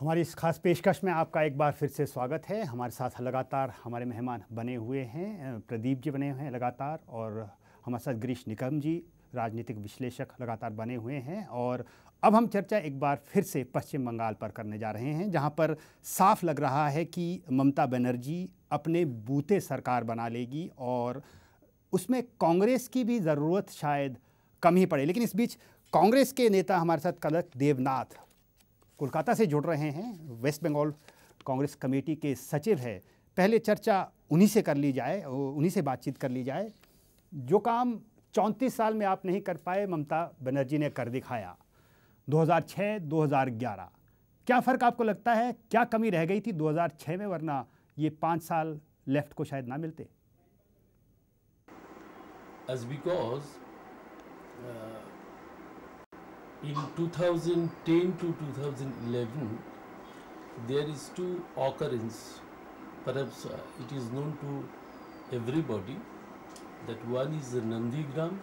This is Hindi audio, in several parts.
हमारी इस खास पेशकश में आपका एक बार फिर से स्वागत है। हमारे साथ लगातार हमारे मेहमान बने हुए हैं, प्रदीप जी बने हुए हैं लगातार, और हमारे साथ गिरीश निकम जी राजनीतिक विश्लेषक लगातार बने हुए हैं। और अब हम चर्चा एक बार फिर से पश्चिम बंगाल पर करने जा रहे हैं, जहां पर साफ लग रहा है कि ममता बनर्जी अपने बूते सरकार बना लेगी और उसमें कांग्रेस की भी ज़रूरत शायद कम ही पड़े। लेकिन इस बीच कांग्रेस के नेता हमारे साथ कनक देवनाथ कोलकाता से जुड़ रहे हैं, वेस्ट बंगाल कांग्रेस कमेटी के सचिव है। पहले चर्चा उन्हीं से कर ली जाए, उन्हीं से बातचीत कर ली जाए। जो काम 34 साल में आप नहीं कर पाए, ममता बनर्जी ने कर दिखाया 2006-2011। क्या फ़र्क आपको लगता है, क्या कमी रह गई थी 2006 में, वरना ये 5 साल लेफ्ट को शायद ना मिलते? As because in 2010 to 2011 there is two occurrence, perhaps it is known to everybody, that one is Nandigram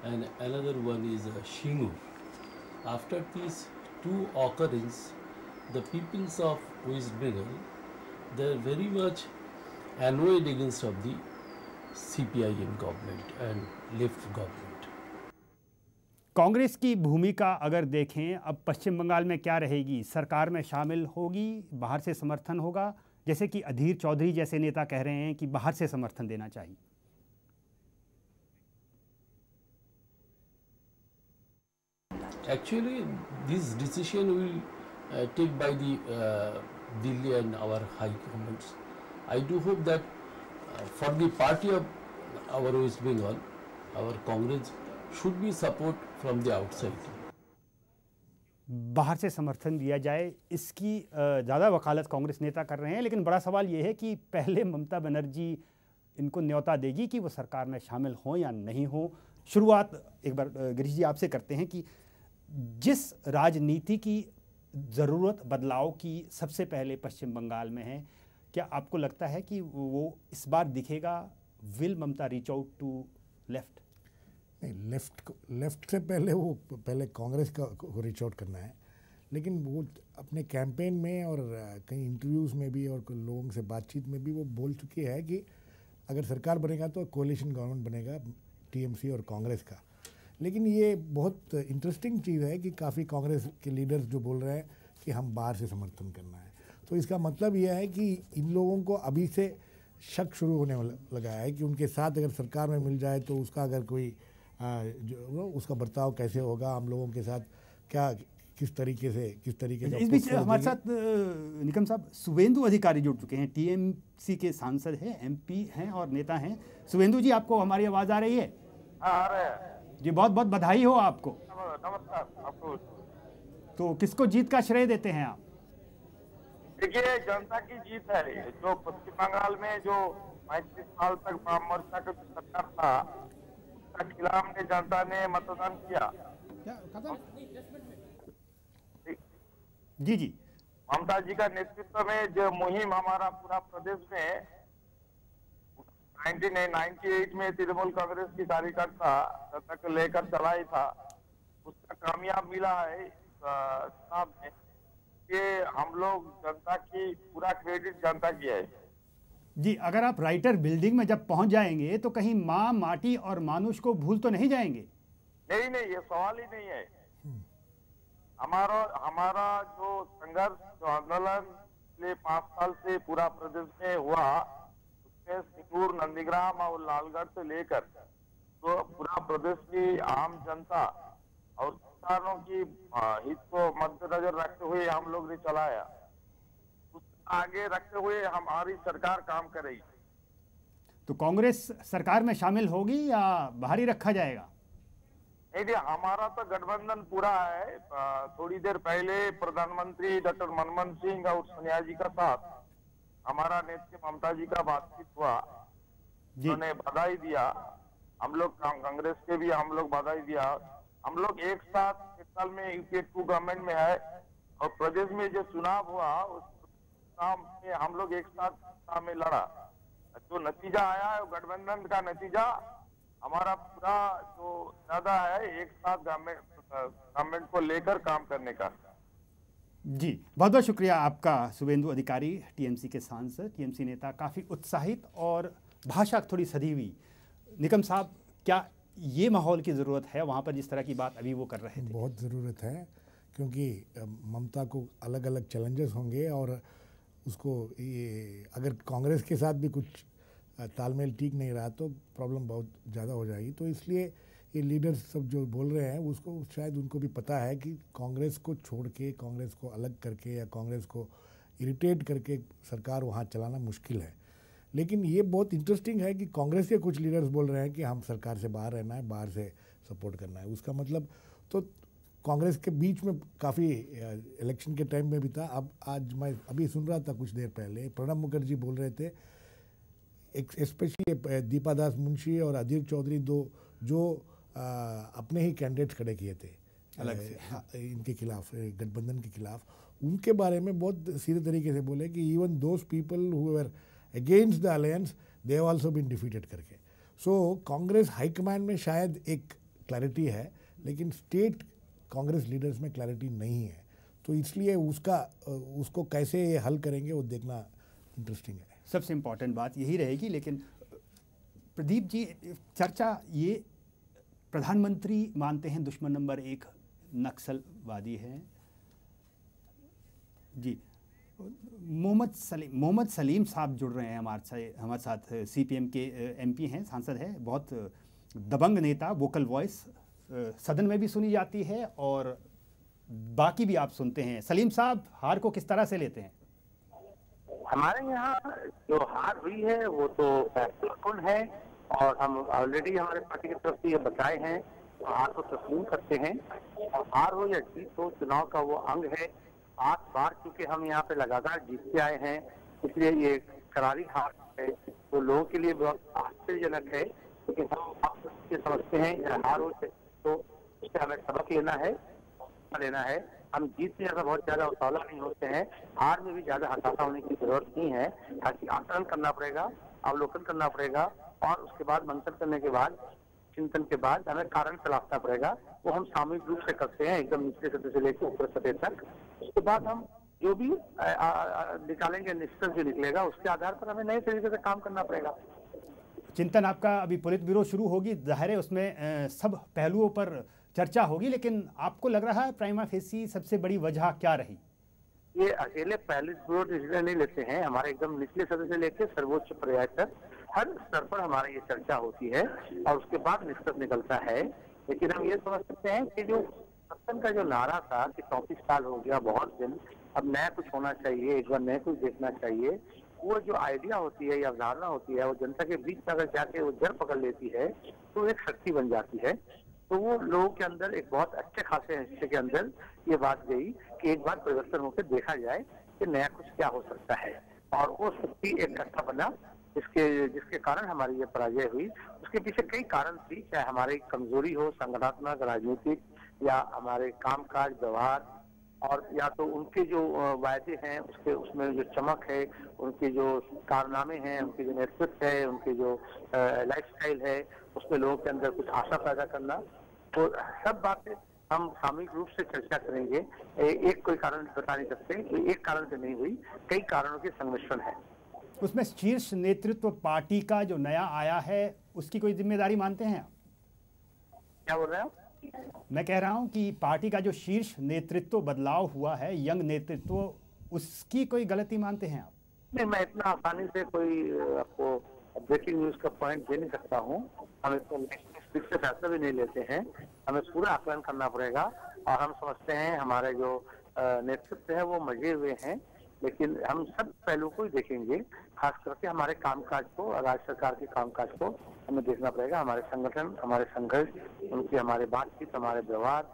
and another one is Shingur. After these two occurrence, the peoples of West Bengal, they are very much annoyed against of the CPIM government and left government. Congress की भूमिका अगर देखें अब पश्चिम बंगाल में क्या रहेगी? सरकार में शामिल होगी, बाहर से समर्थन होगा, जैसे कि अधीर चौधरी जैसे नेता कह रहे हैं कि बाहर से समर्थन देना चाहिए। Actually, this decision will take by the Delhi and our high governments. I do hope that for the party of our West Bengal, our Congress should be support from the outside. बाहर से समर्थन दिया जाए, इसकी ज़्यादा वकालत कांग्रेस नेता कर रहे हैं। लेकिन बड़ा सवाल ये है कि पहले ममता बनर्जी इनको न्योता देगी कि वो सरकार में शामिल हों या नहीं हों। शुरुआत एक बार गिरीश जी आपसे करते हैं कि जिस राजनीति की ज़रूरत बदलाव की सबसे पहले पश्चिम बंगाल में है, क्या आपको लगता है कि वो इस बार दिखेगा? Will Mamata reach out to left? नहीं, लेफ्ट से पहले कांग्रेस को रीच आउट करना है। लेकिन वो अपने कैंपेन में और कई इंटरव्यूज़ में भी और लोगों से बातचीत में भी वो बोल चुकी है कि अगर सरकार बनेगा तो कोalition गवर्नमेंट बनेगा टीएमसी और कांग्रेस का। लेकिन ये बहुत इंटरेस्टिंग चीज़ है कि काफ़ी कांग्रेस के लीडर्स जो बोल रहे हैं कि हम बाहर से समर्थन करना है, तो इसका मतलब यह है कि इन लोगों को अभी से शक शुरू होने लगा है कि उनके साथ अगर सरकार में मिल जाए तो उसका अगर कोई जो उसका बर्ताव कैसे होगा, हम लोगों के साथ क्या किस तरीके से इस बीच हमारे साथ निकम साहब शुभेंदु अधिकारी जुड़ चुके हैं, टीएमसी के सांसद हैं, एमपी हैं और नेता हैं। शुभेंदु जी, आपको हमारी आवाज़ आ रही है? आ रहा है जी, बहुत बहुत बधाई हो आपको। नमस्कार आपको। तो किसको जीत का श्रेय देते हैं आप? देखिए, जनता की जीत है। जो पश्चिम बंगाल में जो 35 साल तक वाम मोर्चा का सरकार था, उसका खिलाफ ने जनता ने मतदान किया। जी जी, ममता जी का नेतृत्व में जो मुहिम हमारा पूरा प्रदेश में 1998 में तृणमूल कांग्रेस की कार्यकर्ता तक लेकर चलाई था, उसका कामयाब मिला है चुनाव में। ये हम लोग जनता की पूरा क्रेडिट जनता की है। जी, अगर आप राइटर बिल्डिंग में जब पहुंच जाएंगे तो कहीं माँ, माटी और मानुष को भूल तो नहीं जाएंगे? नहीं, ये सवाल ही नहीं है। हमारा जो संघर्ष, जो आंदोलन पिछले 5 साल से पूरा प्रदेश में हुआ, उसमें सिंगूर, नंदीग्राम और लालगढ़ से लेकर तो पूरा प्रदेश की आम जनता और किसानों की हित को मद्देनजर रखते हुए हम लोग ने चलाया। उसको आगे रखते हुए हमारी सरकार काम करेगी। तो कांग्रेस सरकार में शामिल होगी या बाहर ही रखा जाएगा? नहीं, हमारा तो गठबंधन पूरा है। थोड़ी देर पहले प्रधानमंत्री डॉक्टर मनमोहन सिंह और सोनिया जी का साथ हमारा नेत्री ममता जी का बातचीत हुआ, उन्होंने बधाई दिया। हम लोग कांग्रेस के भी हम लोग बधाई दिया। हम लोग एक साथ 1 साल में यूपीए 2 गवर्नमेंट में है और प्रदेश में जो चुनाव हुआ उस चुनाव में हम लोग एक साथ में लड़ा। जो नतीजा आया है वो गठबंधन का नतीजा हमारा पूरा जो ज्यादा है एक साथ गवर्नमेंट को लेकर काम करने का। जी, बहुत बहुत शुक्रिया आपका शुभेंदु अधिकारी, टीएमसी के सांसद, टीएमसी नेता, काफ़ी उत्साहित और भाषा थोड़ी सधी हुई। निकम साहब, क्या ये माहौल की ज़रूरत है वहाँ पर जिस तरह की बात अभी वो कर रहे थे? बहुत ज़रूरत है, क्योंकि ममता को अलग अलग चैलेंजेस होंगे और उसको ये अगर कांग्रेस के साथ भी कुछ तालमेल ठीक नहीं रहा तो प्रॉब्लम बहुत ज़्यादा हो जाएगी। तो इसलिए ये लीडर्स सब जो बोल रहे हैं उसको शायद उनको भी पता है कि कांग्रेस को छोड़ के, कांग्रेस को अलग करके या कांग्रेस को इरिटेट करके सरकार वहाँ चलाना मुश्किल है। लेकिन ये बहुत इंटरेस्टिंग है कि कांग्रेस के कुछ लीडर्स बोल रहे हैं कि हम सरकार से बाहर रहना है, बाहर से सपोर्ट करना है। उसका मतलब तो कांग्रेस के बीच में काफ़ी इलेक्शन के टाइम में भी था। अब आज मैं अभी सुन रहा था कुछ देर पहले प्रणब मुखर्जी बोल रहे थे, स्पेशली दीपादास मुंशी और अधीर चौधरी, दो जो अपने ही कैंडिडेट्स खड़े किए थे अलग से इनके खिलाफ, गठबंधन के खिलाफ, उनके बारे में बहुत सीधे तरीके से बोले कि even those people who were against the alliance they have also been defeated करके। सो कांग्रेस हाईकमांड में शायद एक क्लैरिटी है, लेकिन स्टेट कांग्रेस लीडर्स में क्लैरिटी नहीं है। तो इसलिए उसको कैसे ये हल करेंगे वो देखना इंटरेस्टिंग है। सबसे इम्पॉर्टेंट बात यही रहेगी। लेकिन प्रदीप जी, चर्चा ये प्रधानमंत्री मानते हैं दुश्मन नंबर 1 नक्सलवादी हैं जी। मोहम्मद सलीम साहब जुड़ रहे हैं हमारे साथ। सीपीएम के एमपी हैं, सांसद हैं, बहुत दबंग नेता, वोकल वॉइस, सदन में भी सुनी जाती है और बाकी भी आप सुनते हैं। सलीम साहब, हार को किस तरह से लेते हैं? हमारे यहाँ जो हार हुई है वो तो फैसलाकुन है और हम ऑलरेडी हमारे पार्टी की तरफ से ये बताए हैं, हार को तस्लीम करते हैं। और हार हो या जीत हो, चुनाव का वो अंग है। 8 बार चूंकि हम यहाँ पे लगातार जीतते आए हैं, इसलिए ये करारी हार है, वो लोगों के लिए बहुत आश्चर्यजनक है। लेकिन हम आप समझते हैं हार हो तो उससे हमें सबक लेना है। हम जीत में ज्यादा बहुत ज्यादा उतावला नहीं होते हैं, हार में भी ज्यादा हताशा होने की जरूरत नहीं है। ताकि आकलन करना पड़ेगा, अवलोकन करना पड़ेगा और उसके बाद मंथन करने के बाद, चिंतन के बाद हमें कारण तलाशना पड़ेगा। वो हम सामूहिक रूप से करते हैं, एकदम निचले सतह से लेकर ऊपर सतह तक। उसके बाद हम जो भी निकालेंगे, निष्कर्ष जो निकलेगा, उसके आधार पर हमें नए तरीके से काम करना पड़ेगा। चिंतन आपका अभी पुलित ब्यूरो शुरू होगी, जाहिर है उसमें सब पहलुओं पर चर्चा होगी, लेकिन आपको लग रहा है प्राइमा फेसी सबसे बड़ी वजह क्या रही? ये अकेले पुलित ब्यूरो डिसीजन नहीं लेते हैं, हमारे एकदम निचले सतह से लेकर सर्वोच्च पर्याय तक हर स्तर पर हमारी ये चर्चा होती है और उसके बाद निष्कर्ष निकलता है। लेकिन हम ये समझ सकते हैं कि जो सत्तन का जो नारा था कि 34 साल हो गया, बहुत दिन, अब नया कुछ होना चाहिए, एक बार नया कुछ देखना चाहिए, वो जो आइडिया होती है या अवधारणा होती है, वो जनता के बीच में अगर जाके वो जड़ पकड़ लेती है तो एक शक्ति बन जाती है। तो वो लोगों के अंदर एक बहुत अच्छे खासे हिस्से के अंदर ये बात गई कि एक बार परिवर्तन होकर देखा जाए कि नया कुछ क्या हो सकता है। और वो शक्ति एक इकट्ठा बना जिसके कारण हमारी ये पराजय हुई। उसके पीछे कई कारण थी, चाहे हमारी कमजोरी हो संगठनात्मक, राजनीतिक, या हमारे कामकाज व्यवहार, और या तो उनके जो वायदे हैं उसमें जो चमक है, उनके जो कारनामे हैं, उनके जो नेतृत्व है, उनके जो लाइफस्टाइल है, उसमें लोगों के अंदर कुछ आशा पैदा करना। तो सब बातें हम सामूहिक रूप से चर्चा करेंगे। एक कोई कारण बता नहीं सकते, एक कारण से नहीं हुई, कई कारणों के संमिश्रण है। उसमें शीर्ष नेतृत्व पार्टी का जो नया आया है उसकी कोई जिम्मेदारी मानते हैं आप? क्या बोल रहे हैं? मैं कह रहा हूं कि पार्टी का जो शीर्ष नेतृत्व बदलाव हुआ है, यंग नेतृत्व, उसकी कोई गलती मानते हैं आप? नहीं, मैं इतना आसानी से कोई आपको ब्रेकिंग न्यूज का पॉइंट दे नहीं सकता हूँ। हम इसको से फैसला भी नहीं लेते हैं, हमें पूरा आकलन करना पड़ेगा। और हम समझते हैं हमारे जो नेतृत्व है वो मजे हुए हैं, लेकिन हम सब पहलू को ही देखेंगे, खास करके हमारे कामकाज को, राज्य सरकार के कामकाज को हमें देखना पड़ेगा। हमारे संगठन, हमारे संघर्ष, उनकी हमारे बातचीत, हमारे व्यवहार,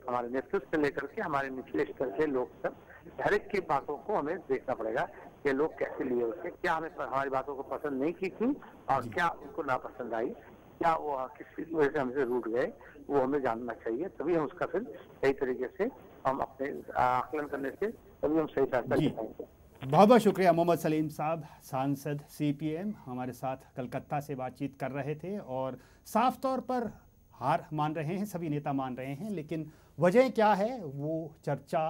हमारे नेतृत्व से लेकर के हमारे निचले स्तर के लोग सब, हर एक की बातों को हमें देखना पड़ेगा कि लोग कैसे लिए उसे, क्या हमें हमारी बातों को पसंद नहीं की थी और क्या उनको नापसंद आई, क्या वो किस वजह से हमसे रूठ गए, वो हमें जानना चाहिए। तभी हम उसका फिर सही तरीके से हम अपने आकलन करने से तभी हम सही फैसला ले पाएंगे। बहुत बहुत शुक्रिया मोहम्मद सलीम साहब, सांसद सीपीएम, हमारे साथ कलकत्ता से बातचीत कर रहे थे। और साफ तौर पर हार मान रहे हैं, सभी नेता मान रहे हैं, लेकिन वजह क्या है वो चर्चा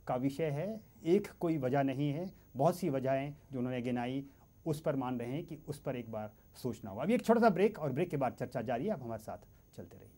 का विषय है, एक कोई वजह नहीं है, बहुत सी वजहें जो उन्होंने गिनाई उस पर मान रहे हैं कि उस पर एक बार सोचना होगा। अभी एक छोटा सा ब्रेक और ब्रेक के बाद चर्चा जारी है। आप हमारे साथ चलते रहिए।